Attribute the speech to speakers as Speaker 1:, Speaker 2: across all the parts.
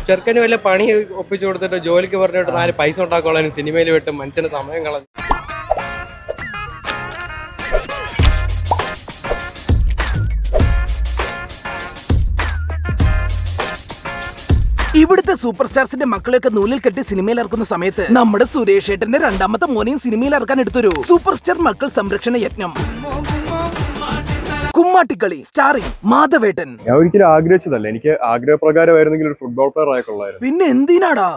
Speaker 1: ചെറുക്കന് വല്ല പണി ഒപ്പിച്ചു കൊടുത്തിട്ട് ജോലിക്ക് പറഞ്ഞിട്ട് 4 പൈസ ഉണ്ടാക്കോളാനും സിനിമയിൽ വിട്ട് മനുഷ്യന് സമയം കളഞ്ഞു.
Speaker 2: ഇവിടുത്തെ സൂപ്പർ സ്റ്റാർസിന്റെ മക്കളെയൊക്കെ നൂലിൽ കെട്ടി സിനിമയിൽ ഇറക്കുന്ന സമയത്ത് നമ്മുടെ സുരേഷ് ഏട്ടന്റെ രണ്ടാമത്തെ മോനെയും സിനിമയിൽ ഇറക്കാൻ എടുത്തൊരു സൂപ്പർ സ്റ്റാർ മക്കൾ സംരക്ഷണ യജ്ഞം. കുമ്മാട്ടിക്കളി സ്റ്റാറിംഗ് മാധവേട്ടൻ.
Speaker 3: ഞാൻ ഒരിക്കലും ആഗ്രഹിച്ചതല്ല, എനിക്ക് ആഗ്രഹപ്രകാരമായിരുന്നെങ്കിൽ ഒരു ഫുട്ബോൾ പ്ലെയർ ആയിക്കൊള്ളായിരുന്നു.
Speaker 2: പിന്നെ എന്തിനാടാ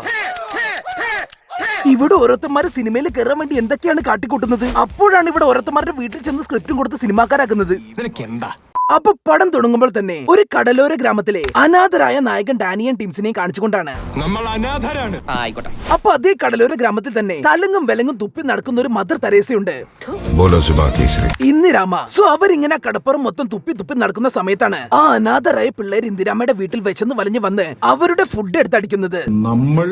Speaker 2: ഇവിടെ ഓരോരുത്തന്മാര് സിനിമയിൽ കയറാൻ വേണ്ടി എന്തൊക്കെയാണ് കാട്ടിക്കൂട്ടുന്നത്? അപ്പോഴാണ് ഇവിടെ ഓരോരുത്തന്മാരുടെ വീട്ടിൽ ചെന്ന് സ്ക്രിപ്റ്റും കൊടുത്ത് സിനിമാക്കാരാക്കുന്നത്. അപ്പൊ പടം തുടങ്ങുമ്പോൾ തന്നെ ഒരു കടലോര ഗ്രാമത്തിലെ അനാഥരായ നായകൻ ഡാനിയൻ ടീംസിനെയും കാണിച്ചുകൊണ്ടാണ്. അപ്പൊ അതേ കടലോര ഗ്രാമത്തിൽ തന്നെ തലങ്ങും വിലങ്ങും തുപ്പി നടക്കുന്ന ഒരു മദർ തെരേസയുണ്ട്, ഇന്ദിരാമ. സോ അവരിങ്ങനെ കടപ്പുറം മൊത്തം തുപ്പി തുപ്പി നടക്കുന്ന സമയത്താണ് ആ അനാഥരായ പിള്ളേർ ഇന്ദിരാമയുടെ വീട്ടിൽ വെച്ചെന്ന് വലിഞ്ഞു വന്ന് അവരുടെ ഫുഡ് എടുത്തടിക്കുന്നത്.
Speaker 4: നമ്മൾ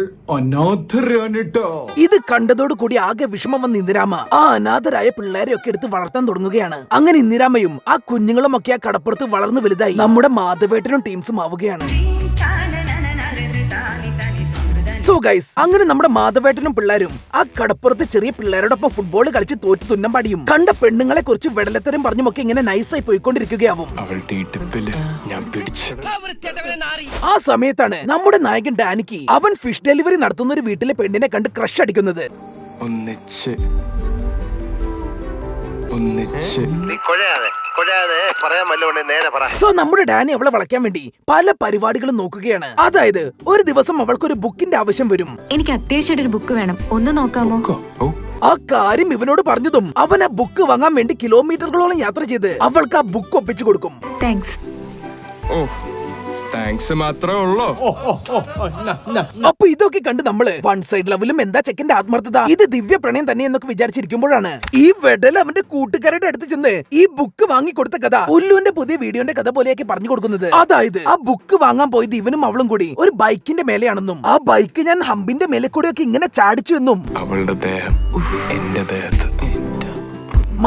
Speaker 2: ഇത് കണ്ടതോടുകൂടി ആകെ വിഷമം വന്ന ഇന്ദിരാമ ആ അനാഥരായ പിള്ളേരെ ഒക്കെ എടുത്ത് വളർത്താൻ തുടങ്ങുകയാണ്. അങ്ങനെ ഇന്ദിരാമയും ആ കുഞ്ഞുങ്ങളും ഒക്കെ ആ കടപ്പുറത്ത് വളർന്നു വലുതായി നമ്മുടെ മാധവേട്ടനും ടീംസും ആവുകയാണ്. സോ ഗൈസ്, അങ്ങനെ നമ്മുടെ മാധവേട്ടനും പിള്ളേരും ആ കടപ്പുറത്ത് ചെറിയ പിള്ളേരോടൊപ്പം ഫുട്ബോൾ കളിച്ച് തോറ്റു തുന്നം പാടിയും കണ്ട പെണ്ണുങ്ങളെ കുറിച്ച് വെടലത്തരം പറഞ്ഞുമൊക്കെ ഇങ്ങനെ നൈസായി പോയിക്കൊണ്ടിരിക്കുകയാവും. ആ സമയത്താണ് നമ്മുടെ നായകൻ ഡാനിക്ക് അവൻ ഫിഷ് ഡെലിവറി നടത്തുന്ന ഒരു വീട്ടിലെ പെണ്ണിനെ കണ്ട് ക്രഷ് അടിക്കുന്നത്. സോ നമ്മുടെ ഡാനി അവളെ വളയ്ക്കാൻ വേണ്ടി പല പരിപാടികളും നോക്കുകയാണ്. അതായത് ഒരു ദിവസം അവൾക്കൊരു ബുക്കിന്റെ ആവശ്യം വരും.
Speaker 5: എനിക്ക് അത്യാവശ്യമായിട്ട് ഒരു ബുക്ക് വേണം, ഒന്ന് നോക്കാമോ?
Speaker 2: ആ കാര്യം ഇവനോട് പറഞ്ഞതും അവൻ ആ ബുക്ക് വാങ്ങാൻ വേണ്ടി കിലോമീറ്ററുകളോളം യാത്ര ചെയ്ത് അവൾക്ക് ആ ബുക്ക് ഒപ്പിച്ചു കൊടുക്കും.
Speaker 5: താങ്ക്സ്.
Speaker 4: മാത്രമേ ഉള്ളൂ.
Speaker 2: അപ്പൊ ഇതൊക്കെ കണ്ട് നമ്മള് വൺ സൈഡ് ലെവലും എന്താ ചെക്കന്റെ ആത്മാർത്ഥത, ഇത് ദിവ്യ പ്രണയം തന്നെ എന്നൊക്കെ വിചാരിച്ചിരിക്കുമ്പോഴാണ് ഈ വെഡൽ അവന്റെ കൂട്ടുകാരുടെ അടുത്ത് ചെന്ന് ഈ ബുക്ക് വാങ്ങിക്കൊടുത്ത കഥ ഉല്ലുവിന്റെ പുതിയ വീഡിയോന്റെ കഥ പോലെയൊക്കെ പറഞ്ഞു കൊടുക്കുന്നത്. അതായത് ആ ബുക്ക് വാങ്ങാൻ പോയത് ഇവനും അവളും കൂടി ഒരു ബൈക്കിന്റെ മേലെയാണെന്നും ആ ബൈക്ക് ഞാൻ ഹമ്പിന്റെ മേലെ കൂടെയൊക്കെ ഇങ്ങനെ ചാടിച്ചു എന്നും
Speaker 4: അവളുടെ ദേഹം എന്റെ ദേഹത്ത്,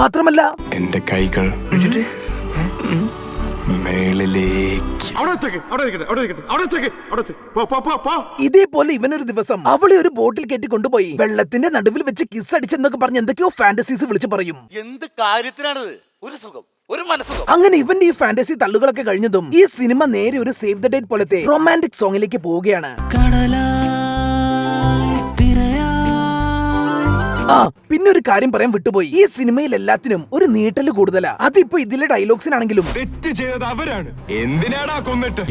Speaker 4: മാത്രമല്ല എന്റെ കൈകൾ
Speaker 2: ഇതേപോലെ ഇവനൊരു ദിവസം അവളെ ഒരു ബോട്ടിൽ കയറ്റി കൊണ്ടുപോയി വെള്ളത്തിന്റെ നടുവിൽ വെച്ച് കിസ് അടിച്ചെന്നൊക്കെ പറഞ്ഞ് എന്തൊക്കെയോ ഫാന്റസീസ് വിളിച്ചു പറയും.
Speaker 6: എന്ത് കാര്യത്തിനാണ് ഒരു സുഖം, ഒരു മനസ്സുഖം.
Speaker 2: അങ്ങനെ ഇവന്റെ ഈ ഫാന്റസി തള്ളുകളൊക്കെ കഴിഞ്ഞതും ഈ സിനിമ നേരെ ഒരു സേവ് ദ ഡേറ്റ് പോലത്തെ റൊമാൻറ്റിക് സോങ്ങിലേക്ക് പോവുകയാണ്. പിന്നെ ഒരു കാര്യം പറയാൻ വിട്ടുപോയി, ഈ സിനിമയിൽ എല്ലാത്തിനും ഒരു നീട്ടല് കൂടുതലാ. അതിപ്പോ ഇതിലെ ഡയലോഗ്സിനാണെങ്കിലും
Speaker 4: തെറ്റ് ചെയ്തത് അവരാണ്, എന്തിനാടാ കൊന്നിട്ട്,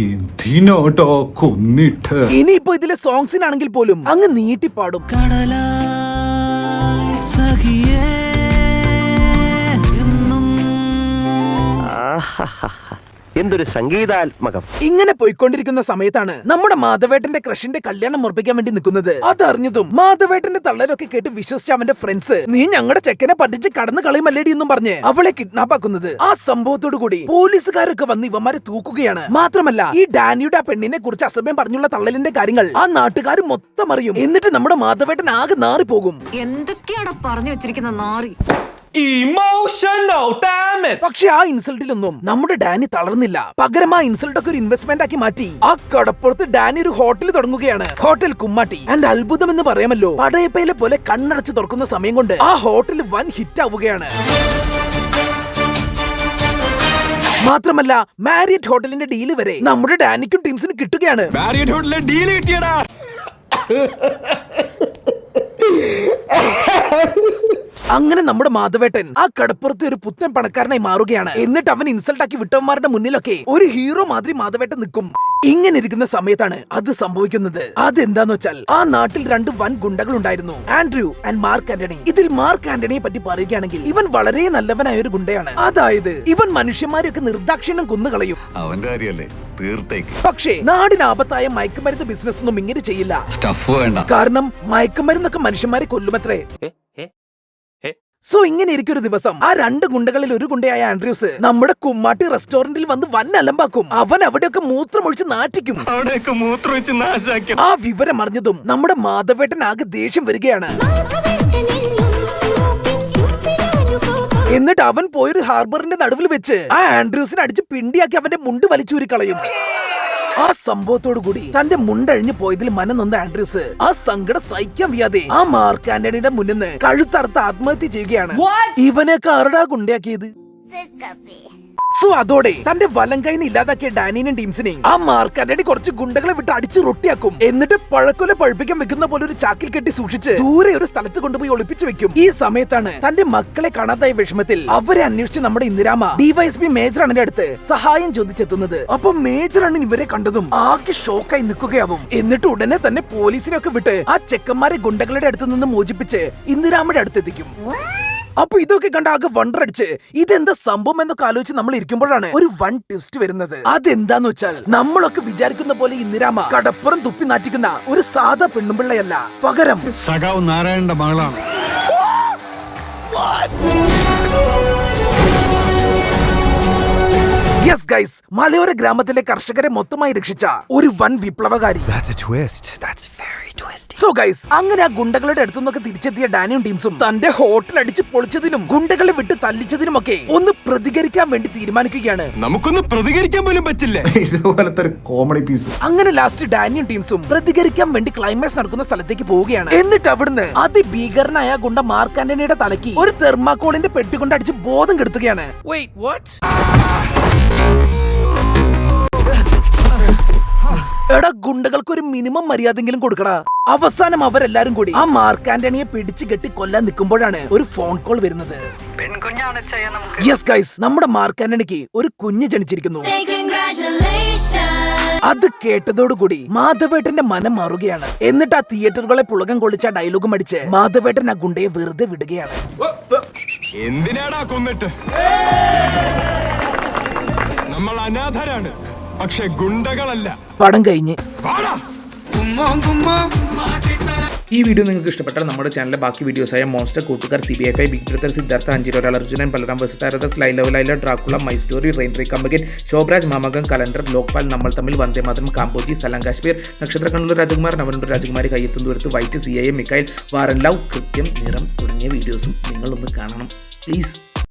Speaker 2: ഇനിയിപ്പോ ഇതിലെ സോങ്സിനാണെങ്കിൽ പോലും അങ്ങ് നീട്ടിപ്പാടും.
Speaker 6: എന്തൊരു സംഗീതാത്മകം.
Speaker 2: ഇങ്ങനെ പോയിക്കൊണ്ടിരിക്കുന്ന സമയത്താണ് നമ്മുടെ മാധവേട്ടന്റെ ക്രഷിന്റെ കല്യാണം ഉറപ്പിക്കാൻ വേണ്ടി നിൽക്കുന്നത്. അതറിഞ്ഞതും മാധവേട്ടന്റെ തള്ളലൊക്കെ കേട്ട് വിശ്വസിച്ച അവന്റെ ഫ്രണ്ട്സ് നീ ഞങ്ങളുടെ ചെക്കനെ പറ്റിച്ച് കടന്നു കളയുമല്ലേടി എന്നും പറഞ്ഞ് അവളെ കിഡ്നാപ്പ് ആക്കുന്നത്. ആ സംഭവത്തോടു കൂടി പോലീസുകാരൊക്കെ വന്ന് ഇവന്മാരെ തൂക്കുകയാണ്. മാത്രമല്ല ഈ ഡാനിയുടെ ആ പെണ്ണിനെ കുറിച്ച് അസഭ്യം പറഞ്ഞുള്ള തള്ളലിന്റെ കാര്യങ്ങൾ ആ നാട്ടുകാർ മൊത്തം അറിയും. എന്നിട്ട് നമ്മുടെ മാധവേട്ടൻ ആകെ നാറിപ്പോകും.
Speaker 5: എന്തൊക്കെയാണോ പറഞ്ഞു വെച്ചിരിക്കുന്ന നാറി.
Speaker 2: പക്ഷെ ആ ഇൻസൾട്ടിലൊന്നും നമ്മുടെ ഡാനി തളർന്നില്ല. പകരം ആ ഇൻസൾട്ട് ഒക്കെ ഒരു ഇൻവെസ്റ്റ്മെന്റ് ആക്കി മാറ്റി ആ കടപ്പുറത്ത് ഡാനി ഒരു ഹോട്ടൽ തുടങ്ങുകയാണ്, ഹോട്ടൽ കുമ്മാട്ടി. ആൻഡ് അത്ഭുതം എന്ന് പറയാമല്ലോ, പടയപ്പയിലെ പോലെ കണ്ണടച്ച് തുറക്കുന്ന സമയം കൊണ്ട് ആ ഹോട്ടൽ വൻ ഹിറ്റ് ആവുകയാണ്. മാത്രമല്ല മാരിയറ്റ് ഹോട്ടലിന്റെ ഡീല് വരെ നമ്മുടെ ഡാനിക്കും ടീംസിനും കിട്ടുകയാണ്.
Speaker 4: മാരിയറ്റ് ഹോട്ടലിലെ ഡീല് കിട്ടിയടാ.
Speaker 2: അങ്ങനെ നമ്മുടെ മാധവേട്ടൻ ആ കടപ്പുറത്ത് ഒരു പുത്തൻ പണക്കാരനായി മാറുകയാണ്. എന്നിട്ട് അവൻ ഇൻസൾട്ട് ആക്കി വിട്ടവന്മാരുടെ മുന്നിലൊക്കെ ഒരു ഹീറോ മാതിരി മാധവേട്ടൻ നിൽക്കും. ഇങ്ങനെ ഇരിക്കുന്ന സമയത്താണ് അത് സംഭവിക്കുന്നത്. അതെന്താന്ന് വെച്ചാൽ ആ നാട്ടിൽ 2 വൻ ഗുണ്ടകൾ ഉണ്ടായിരുന്നു, ആൻഡ്രൂ ആൻഡ് മാർക്ക് ആന്റണി. ഇതിൽ മാർക്ക് ആന്റണിയെ പറ്റി പറയുകയാണെങ്കിൽ ഇവൻ വളരെ നല്ലവനായ ഒരു ഗുണ്ടയാണ്. അതായത് ഇവൻ മനുഷ്യന്മാരെയൊക്കെ നിർദാക്ഷിണ്യം കൊന്നുകളയും.
Speaker 4: അവന്റെ കാര്യല്ലേ തീർത്തേക്ക്.
Speaker 2: പക്ഷേ നാടിന് ആപത്തായ മയക്കുമരുന്ന് ബിസിനസ് ഒന്നും ഇങ്ങനെ ചെയ്യില്ല.
Speaker 4: സ്റ്റഫ് വേണ്ട,
Speaker 2: കാരണം മയക്കുമരുന്നൊക്കെ മനുഷ്യന്മാരെ കൊല്ലുമത്രേ. സോ ഇങ്ങനെ ഇരിക്കൊരു ദിവസം ആ 2 ഗുണ്ടകളിൽ ഒരു ഗുണ്ടയായ ആൻഡ്രൂസ് നമ്മുടെ കുമ്മാട്ടി റെസ്റ്റോറന്റിൽ വന്ന് വൻ അലമ്പാക്കും. അവൻ അവിടെയൊക്കെ മൂത്രമൊഴിച്ച് നാറ്റിക്കും. ആ വിവരം അറിഞ്ഞതും നമ്മുടെ മാധവേട്ടൻ ആകെ ദേഷ്യം വരികയാണ്. എന്നിട്ട് അവൻ പോയൊരു ഹാർബറിന്റെ നടുവിൽ വെച്ച് ആ ആൻഡ്രൂസിനെ അടിച്ച് പിണ്ടിയാക്കി അവന്റെ മുണ്ട് വലിച്ചൂരി കളയും. ആ സംഭവത്തോടു കൂടി തന്റെ മുണ്ടഴിഞ്ഞു പോയതിൽ മനംനൊന്ന ആൻഡ്രൂസ് ആ സങ്കടം സഹിക്കാൻ വയ്യാതെ ആ മാർക്ക് ആന്റണിയുടെ മുന്നിൽ നിന്ന് കഴുത്തറുത്ത് ആത്മഹത്യ ചെയ്യുകയാണ്. ഇവനൊക്കെ ആരുടാ കൊണ്ടാക്കിയത്? സോ അതോടെ തന്റെ വലങ്കൈനെ ഇല്ലാതാക്കിയ ഡാനിനും ടീംസിനെയും ആ മാർക്ക് ആന്റണി കുറച്ച് ഗുണ്ടകളെ വിട്ട് അടിച്ച് റൊട്ടിയാക്കും. എന്നിട്ട് പഴക്കൊല പഴുപ്പിക്കാൻ വെക്കുന്ന പോലെ ഒരു ചാക്കിൽ കെട്ടി സൂക്ഷിച്ച് ദൂരെ ഒരു സ്ഥലത്ത് കൊണ്ടുപോയി ഒളിപ്പിച്ചു വെക്കും. ഈ സമയത്താണ് തന്റെ മക്കളെ കാണാതായ വിഷമത്തിൽ അവരെ അന്വേഷിച്ച് നമ്മുടെ ഇന്ദിരാമ ഡിവൈഎസ്പി മേജർ അണ്ണന്റെ അടുത്ത് സഹായം ചോദിച്ചെത്തുന്നത്. അപ്പൊ മേജർ അണ്ണൻ ഇവരെ കണ്ടതും ആകെ ഷോക്കായി നിൽക്കുകയാവും. എന്നിട്ട് ഉടനെ തന്നെ പോലീസിനെയൊക്കെ വിട്ട് ആ ചെക്കന്മാരെ ഗുണ്ടകളുടെ അടുത്ത് നിന്ന് മോചിപ്പിച്ച് ഇന്ദിരാമയുടെ അടുത്തെത്തിക്കും. അപ്പൊ ഇതൊക്കെ കണ്ട ആകെ വണ്ടർ അടിച്ച് ഇതെന്താ സംഭവം എന്നൊക്കെ ആലോചിച്ച് നമ്മൾ ഇരിക്കുമ്പോഴാണ് ഒരു വൺ ട്വിസ്റ്റ് വരുന്നത്. അതെന്താന്ന് വെച്ചാൽ നമ്മളൊക്കെ വിചാരിക്കുന്ന പോലെ ഇന്ദിരാമ കടപ്പുറം തുപ്പി നാറ്റിക്കുന്ന ഒരു സാധാ പെണ്ണുപിള്ളയല്ല. പകരം
Speaker 4: സഖാവ് നാരായണന്റെ മകളാണ്.
Speaker 2: യെസ് ഗൈസ്, മലയോര ഗ്രാമത്തിലെ കർഷകരെ മൊത്തമായി രക്ഷിച്ച ഒരു വൻ വിപ്ലവകാരി. സോ ഗൈസ്, അങ്ങനെ ആ ഗുണ്ടകളുടെ അടുത്തുനിന്നൊക്കെ തിരിച്ചെത്തിയ ഡാനിയും ടീംസും തന്റെ ഹോട്ടൽ അടിച്ച് പൊളിച്ചതിനും ഗുണ്ടകളെ വിട്ട് തല്ലിച്ചതിനുമൊക്കെ ഒന്ന് പ്രതികരിക്കാൻ വേണ്ടി തീരുമാനിക്കുകയാണ്.
Speaker 4: നമുക്കൊന്ന് പ്രതികരിക്കാൻ പോലും പറ്റില്ല.
Speaker 7: ഇതുപോലത്തെ ഒരു കോമഡി പീസ്.
Speaker 2: അങ്ങനെ ലാസ്റ്റ് ഡാനിയും ടീംസും പ്രതികരിക്കാൻ വേണ്ടി ക്ലൈമാക്സ് നടക്കുന്ന സ്ഥലത്തേക്ക് പോവുകയാണ്. എന്നിട്ട് അവിടുന്ന് അതിഭീകരനായ ഗുണ്ട മാർക്ക് ആന്റണിയുടെ തലയ്ക്ക് ഒരു തെർമാക്കോളിന്റെ പെട്ടി കൊണ്ട് അടിച്ച് ബോധം കെടുത്തുകയാണ്. എടാ, ഗുണ്ടകൾക്ക് ഒരു മിനിമം മര്യാദെങ്കിലും കൊടുക്കടാ. അവസാനം അവരെല്ലാരും കൂടി ആ മാർക്ക് ആന്റണിയെ പിടിച്ചു കെട്ടി കൊല്ലാൻ നിൽക്കുമ്പോഴാണ് ഒരു ഫോൺ കോൾ വരുന്നത്. യെസ് ഗൈസ്, നമ്മുടെ മാർക്ക് ആന്റണിക്ക് ഒരു കുഞ്ഞ് ജനിച്ചിരിക്കുന്നു. അത് കേട്ടതോടുകൂടി മാധവേട്ടന്റെ മനം മാറുകയാണ്. എന്നിട്ട് ആ തിയേറ്ററുകളെ പുളകം കൊള്ളിച്ച ഡയലോഗും അടിച്ച് മാധവേട്ടൻ ആ ഗുണ്ടയെ വെറുതെ വിടുകയാണ്.
Speaker 4: എന്തിനാടാ കൊന്നിട്ട്? നമ്മൾ അനാഥരാണ്, പക്ഷെ ഗുണ്ടകളല്ല.
Speaker 2: പടം കഴിഞ്ഞ്
Speaker 8: ഈ വീഡിയോ നിങ്ങൾക്ക് ഇഷ്ടപ്പെട്ടാൽ നമ്മുടെ ചാനലിലെ ബാക്കി വീഡിയോസായ Monster, Koottukar, CBI5, big brother, Siddhartha, അഞ്ചിരോ, അർജുനൻ, ബലറാം, വസുതാരദാസ്, Laila, Dracula, my story, rain tree കമ്പകൻ, ശോഭരാജ്, മാമകം, കലണ്ടർ, ലോക്പാൽ, നമ്മൾ തമ്മിൽ, വന്ദേ മാതരം, കാമ്പോജി, സലാം കാശ്മീർ, നക്ഷത്ര കണ്ണൂർ രാജകുമാർ, നവനൂർ രാജകുമാരി, കയ്യെത്തും ദൂരത്ത്, വൈറ്റ്, CIA, മിക്കായിൽ, വാറൻ ലവ്, കൃത്യം, നിറം തുടങ്ങിയ വീഡിയോസും നിങ്ങളൊന്ന് കാണണം പ്ലീസ്.